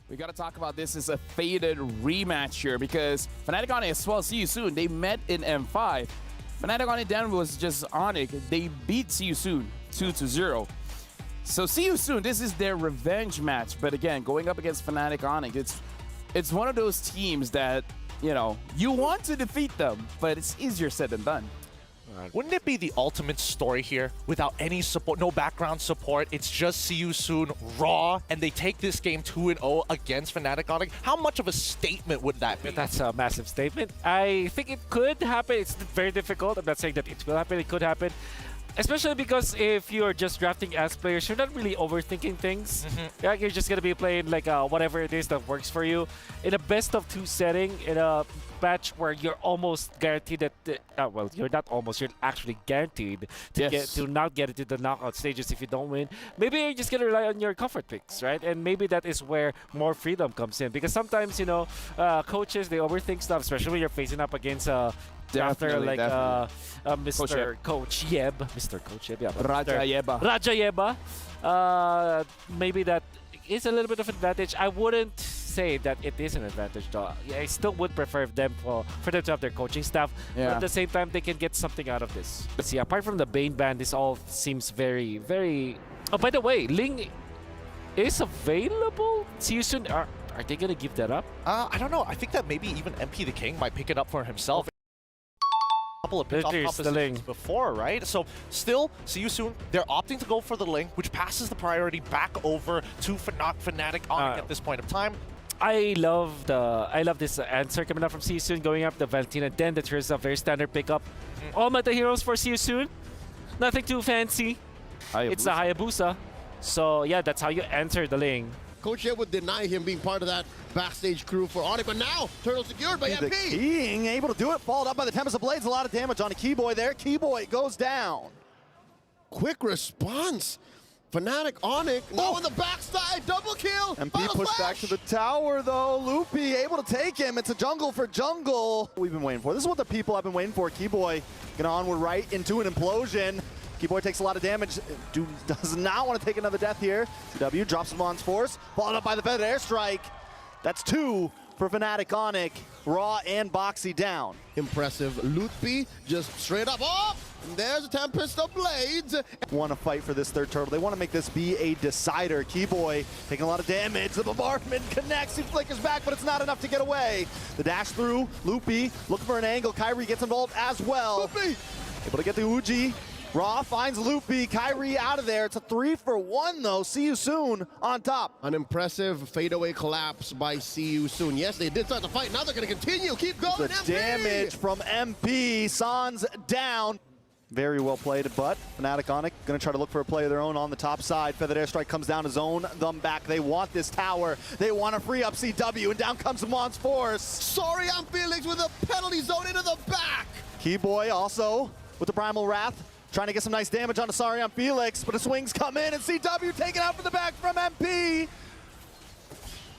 We got to talk about this as a faded rematch here because Fnatic Onic as well, See You Soon, they met in M5. Fnatic Onic then was just Onic. They beat See You Soon 2-0. So See You Soon, this is their revenge match. But again, going up against Fnatic Onic, it's one of those teams that, you know, you want to defeat them, but it's easier said than done. Wouldn't it be the ultimate story here without any support, no background support? It's just See You Soon raw, and they take this game 2-0 against Fnatic Onic. How much of a statement would that be? That's a massive statement. I think it could happen. It's very difficult. I'm not saying that it will happen. It could happen. Especially because if you're just drafting as players, you're not really overthinking things. Yeah, you're just going to be playing like whatever it is that works for you. In a best-of-2 setting, in a match where you're almost guaranteed that, well, you're not almost, you're actually guaranteed to not get into the knockout stages if you don't win. Maybe you're just going to rely on your comfort picks, right? And maybe that is where more freedom comes in. Because sometimes, you know, coaches, they overthink stuff, especially when you're facing up against after like Mr. Coach Yeb, Mr. Coach Yeb, yeah, Raja Yeba. Raja Yeba. Maybe that is a little bit of advantage. I wouldn't say that it is an advantage though. I still would prefer them for them to have their coaching staff, but at the same time they can get something out of this. But see, apart from the Bane ban, this all seems very, very... Oh, by the way, Ling is available? See You Soon. Are they gonna give that up? I don't know. I think that maybe even MP the King might pick it up for himself. Couple of pick-off compositions before, right? So still, See You Soon, they're opting to go for the Ling, which passes the priority back over to Fnatic Onic at this point of time. I love this answer coming up from See You Soon, going up the Valentina Den. That here's a very standard pickup. All meta heroes for See You Soon. Nothing too fancy. It's a Hayabusa. So yeah, that's how you enter the Ling. Coach Yeb would deny him being part of that backstage crew for Onic, but now Turtle secured by MP. The King able to do it, followed up by the Tempest of Blades. A lot of damage on a Keyboy there. Keyboy goes down. Quick response. Fnatic Onic now on the backside, double kill. MP pushed back to the tower though. Loopy able to take him. It's a jungle for jungle. We've been waiting for. This is what the people have been waiting for. Keyboy gonna onward right into an implosion. Keyboy takes a lot of damage. Dude does not want to take another death here. CW drops him on force, followed up by the feathered airstrike. That's 2 for Fnatic Onic. Raw and Boxy down. Impressive. Loopy just straight up. Oh! And there's a Tempest of Blades. Want to fight for this third turtle. They want to make this be a decider. Keyboy taking a lot of damage. The bombardment connects. He flickers back, but it's not enough to get away. The dash through. Loopy looking for an angle. Kyrie gets involved as well. Loopy! Able to get the Uji. Raw finds Loopy, Kyrie out of there. It's a 3-for-1 though. See You Soon on top. An impressive fadeaway collapse by See You Soon. Yes, they did start the fight. Now they're going to continue. Keep going, The MP! damage from MP. Sans down. Very well played, but Fnatic Onic going to try to look for a play of their own on the top side. Feathered Airstrike comes down to zone them back. They want this tower. They want to free up CW, and down comes Mon's Force. Sorry, I'm Felix with a penalty zone into the back. Keyboy also with the Primal Wrath. Trying to get some nice damage on Asarion Felix, but the swings come in, and CW taken out from the back from MP.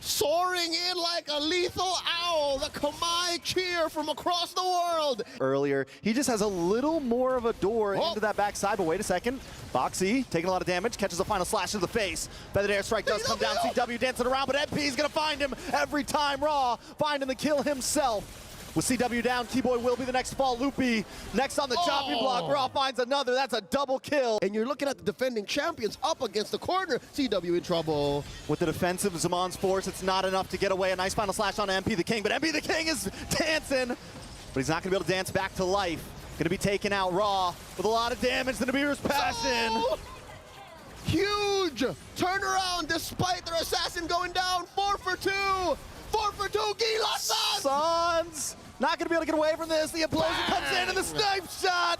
Soaring in like a lethal owl, the Kamai cheer from across the world. Earlier, he just has a little more of a door into that backside, but wait a second. Boxy taking a lot of damage, catches a final slash to the face. Feathered Airstrike does come down, CW dancing around, but MP's gonna find him every time. Raw finding the kill himself. With CW down, Keyboy will be the next fall. Loopy next on the chopping block. Raw finds another. That's a double kill. And you're looking at the defending champions up against the corner. CW in trouble. With the defensive Zamon's Force, it's not enough to get away. A nice final slash on MP the King, but MP the King is dancing. But he's not going to be able to dance back to life. Going to be taken out. Raw with a lot of damage. The Nabir's passion. Oh! Huge turnaround despite their assassin going down. 4-for-2. 4-for-2, Gila Sans! Sans not going to be able to get away from this. The implosion comes in and the snipe shot.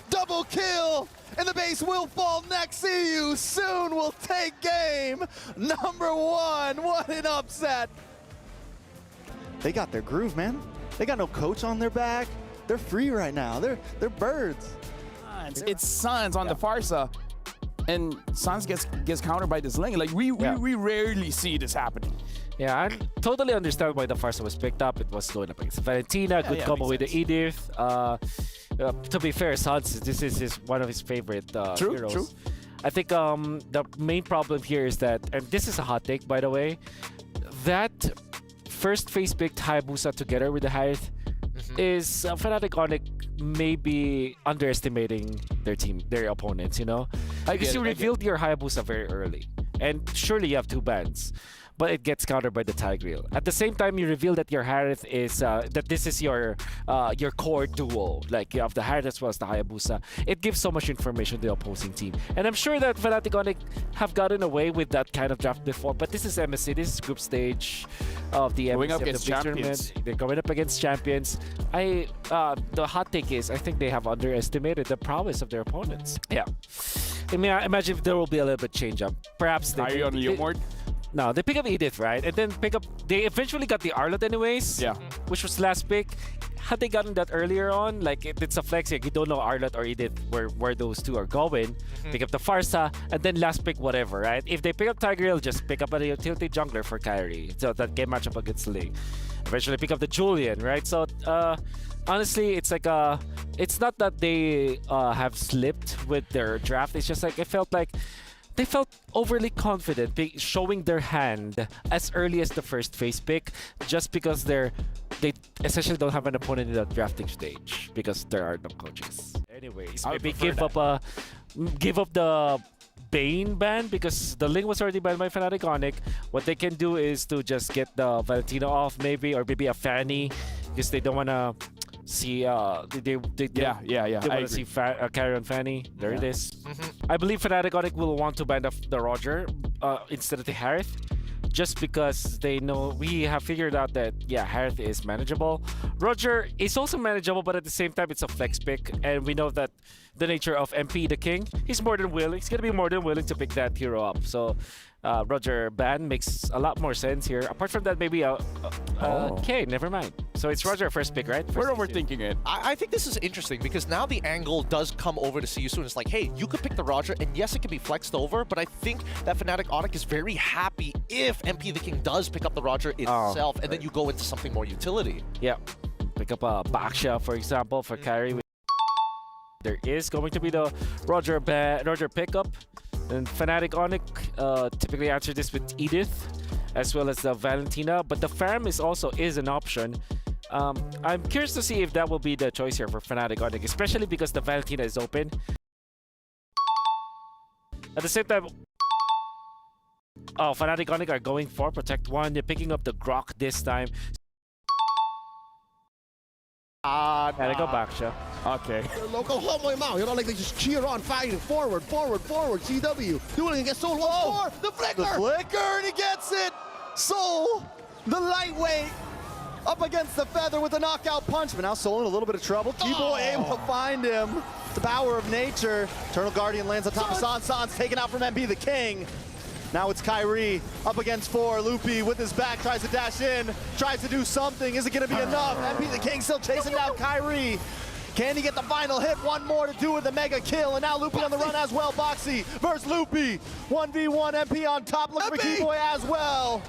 Double kill. And the base will fall next. See You Soon will take game number 1. What an upset. They got their groove, man. They got no coach on their back. They're free right now. They're birds. It's Sans on the Farsa. And Sans gets countered by this Ling. Like, we rarely see this happening. Yeah, I totally understand why the Farsa was picked up. It was going up against Valentina, good combo with the Edith. To be fair, Sans, this is one of his favorite heroes. True. I think the main problem here is that, and this is a hot take by the way, that first phase picked Hayabusa together with the Hythe is Fnatic Onic maybe underestimating their opponents, you know? Because you revealed your Hayabusa very early. And surely you have 2 bans, but it gets countered by the Tigreal. At the same time, you reveal that your Hythe is that this is your core duo. Like you have the Hythe as well as the Hayabusa. It gives so much information to the opposing team, and I'm sure that Fnatic Onic have gotten away with that kind of draft before. But this is MSC. This is group stage of the Going MSC up of the against big champions. tournament. They're going up against champions. The hot take is I think they have underestimated the prowess of their opponents. Yeah. I mean, I imagine if there will be a little bit change up. Perhaps Are you on the Yomord? No, they pick up Edith, right? And then they eventually got the Arlott anyways. Yeah. Which was last pick. Had they gotten that earlier on, like it's a flex, like you don't know Arlott or Edith where those two are going. Pick up the Farsa, and then last pick whatever, right? If they pick up Tigreal, just pick up a utility jungler for Kyrie. So that game matchup against Lee. Eventually pick up the Julian, right? So honestly, it's like it's not that they have slipped with their draft. It's just like it felt like they felt overly confident showing their hand as early as the first phase pick, just because they essentially don't have an opponent in the drafting stage because there are no coaches. Anyways, I would maybe prefer give up the Bane ban because the Ling was already banned by Fnatic Onic. What they can do is to just get the Valentina off maybe, or maybe a Fanny because they don't want to see they want to see carry on Fanny. There it is. I believe Fnatic Onic will want to ban the Roger instead of the Harith, just because they know we have figured out that Harith is manageable. Roger is also manageable, but at the same time it's a flex pick, and we know that the nature of MP the King, he's more than willing. He's gonna be more than willing to pick that hero up. So Roger ban makes a lot more sense here. Apart from that, maybe okay, never mind. So it's Roger first pick, right? We're overthinking it. I think this is interesting because now the angle does come over to see you soon. It's like, hey, you could pick the Roger, and yes, it can be flexed over, but I think that Fnatic Onic is very happy if MP the King does pick up the Roger itself, and then you go into something more utility. Yeah, pick up a Baksha, for example, for carry. There is going to be the Roger pickup, and Fnatic Onic typically answer this with Edith, as well as the Valentina, but the Farm is an option. I'm curious to see if that will be the choice here for Fnatic Onic, especially because the Valentina is open. At the same time, Fnatic Onic are going for Protect 1. They're picking up the Grok this time. Gotta go Baksha. Okay. Local Homoy Mao, you know, like they just cheer on, fighting forward, CW, doing against Soul once more, the flicker! The flicker, and he gets it! Soul, the lightweight, up against the Feather with a knockout punch, but now Soul in a little bit of trouble. Keyboy able to find him. The power of nature. Eternal Guardian lands on top of San. San's taken out from MP the King. Now it's Kyrie up against 4. Loopy with his back tries to dash in, tries to do something. Is it going to be enough? MP the King still chasing down Kyrie. Can he get the final hit? One more to do with the mega kill, and now Loopy on the run as well. Boxy versus Loopy. 1v1, MP on top, looking for Keyboy as well.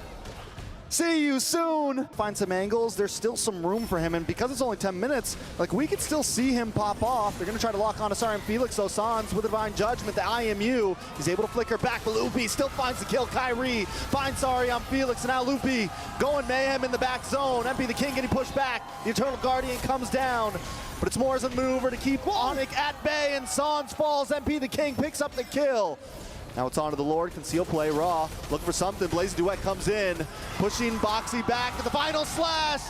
See you soon. Find some angles. There's still some room for him, and because it's only 10 minutes, like we could still see him pop off. They're gonna try to lock on Asari and Felix. So Sans with the Divine Judgment, the IMU. He's able to flicker back, but Loopy still finds the kill. Kyrie finds Sari on Felix, and now Loopy going mayhem in the back zone. MP the King getting pushed back. The Eternal Guardian comes down, but it's more as a maneuver to keep Onic at bay, and Sans falls. MP the King picks up the kill. Now it's on to the Lord, conceal play, Raw, looking for something. Blaze Duet comes in, pushing Boxy back to the final slash.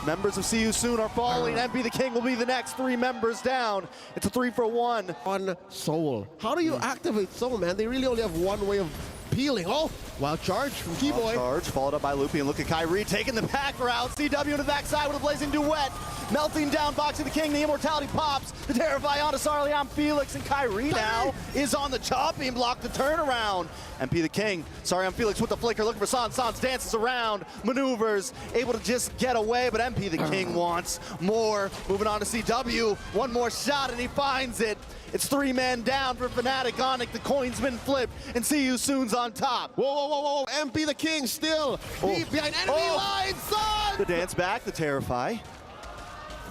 Members of See You Soon are falling. MP the King will be the next 3 members down. It's a 3-for-1. On Soul. How do you activate Soul, man? They really only have one way of peeling. Oh, wild charge from Keyboy. Charge, followed up by Loopy, and look at Kyrie taking the back route. CW to the backside with a Blazing Duet. Melting down Boxy the King, the immortality pops. The Terrify on Asarli on Felix, and Kyrie now is on the chopping block to turn around. MP the King, sorry on Felix with the flicker, looking for Sans. Sans dances around, maneuvers, able to just get away, but MP the King wants more. Moving on to CW, one more shot and he finds it. It's 3 men down for Fnatic Onic. The coin's been flipped, and See You Soon's on top. Whoa. MP the King still deep behind enemy lines, son! The dance back, the Terrify.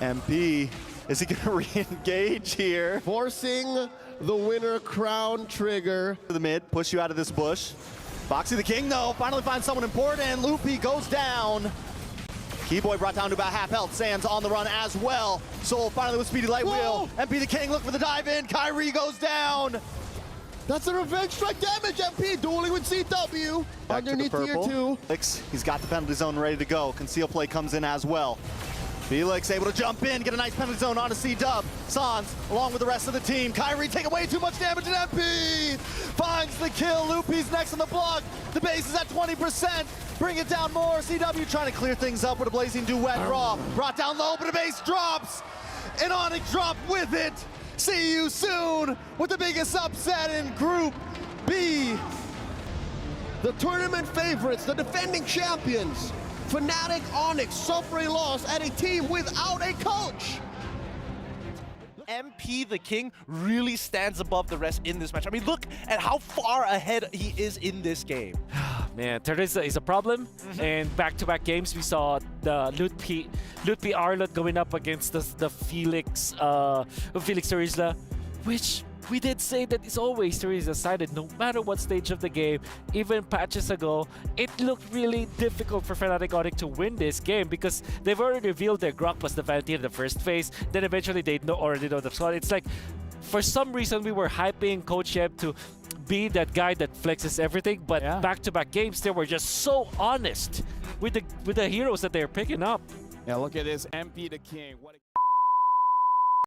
MP, is he gonna re-engage here? Forcing the winner crown trigger. To the mid, push you out of this bush. Boxy the King, though, finally finds someone important, and Loopy goes down. Keyboy brought down to about half health. Sands on the run as well. Soul finally with Speedy Light Wheel. MP the King looking for the dive in. Kyrie goes down. That's a revenge strike damage, MP dueling with CW. Back Underneath to the tier purple. 2. Felix, he's got the penalty zone ready to go. Conceal play comes in as well. Felix able to jump in, get a nice penalty zone onto C-Dub. Sans, along with the rest of the team. Kyrie taking way too much damage, and MP finds the kill. Loopy's next on the block. The base is at 20%. Bring it down more. CW trying to clear things up with a blazing duet. Raw brought down low, but the base drops. And Onic dropped with it. See you soon with the biggest upset in Group B. The tournament favorites, the defending champions. Fnatic Onyx suffer a loss at a team without a coach. MP the King really stands above the rest in this match. I mean, look at how far ahead he is in this game. Man, Teresa is a problem. And back-to-back games, we saw the Loot P Arlot going up against the Felix Teresa, which we did say that it's always Teresa's sided, no matter what stage of the game. Even patches ago, it looked really difficult for Fnatic Onic to win this game because they've already revealed their Grok plus the Vanity in the first phase. Then eventually they already know the squad. It's like, for some reason, we were hyping Coach Yeb to be that guy that flexes everything, but back-to-back games, they were just so honest with the heroes that they're picking up. Yeah, look at this, MP the King. What a